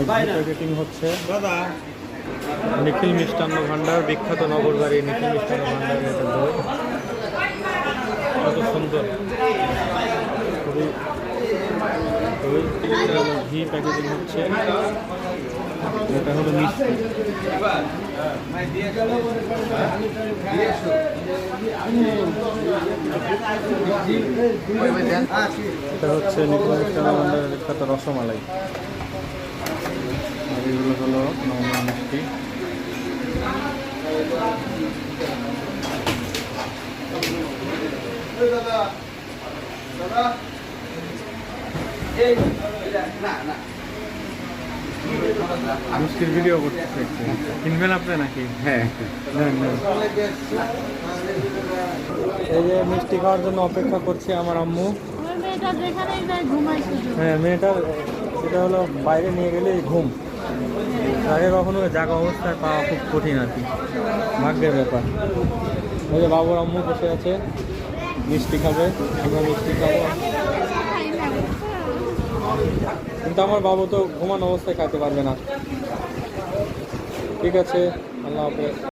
Packeting হচ্ছে নিখিল মিষ্টান্ন ভান্ডার, বিখ্যাত নগরবাড়ি নিখিল মিষ্টান্ন ভান্ডারের এটা দই। কত সুন্দর, খুবই ঘি প্যাকেজিং হচ্ছে। এটা হলো মিষ্টি, এটা হচ্ছে নিখিল মিষ্টান্ন ভান্ডারের বিখ্যাত রসমালাই। আর এগুলো হলো নর্মাল মিষ্টি। মিষ্টির ভিডিও করতেছে, কিনবেন আপনি নাকি? হ্যাঁ, এই যে মিষ্টি খাওয়ার জন্য অপেক্ষা করছে আমার আম্মু। হ্যাঁ, মেয়েটার এটা হলো বাইরে নিয়ে গেলে ঘুম, আগে কখনো জাগা অবস্থায় পাওয়া খুব কঠিন আর কি, ভাগ্যের ব্যাপার। ওই যে বাবুর আম্মু বসে আছে, মিষ্টি খাবে, আমরা মিষ্টি খাবো। কিন্তু আমার বাবু তো ঘুমানো অবস্থায় খাইতে পারবে না। ঠিক আছে, আল্লাহ হাফেজ।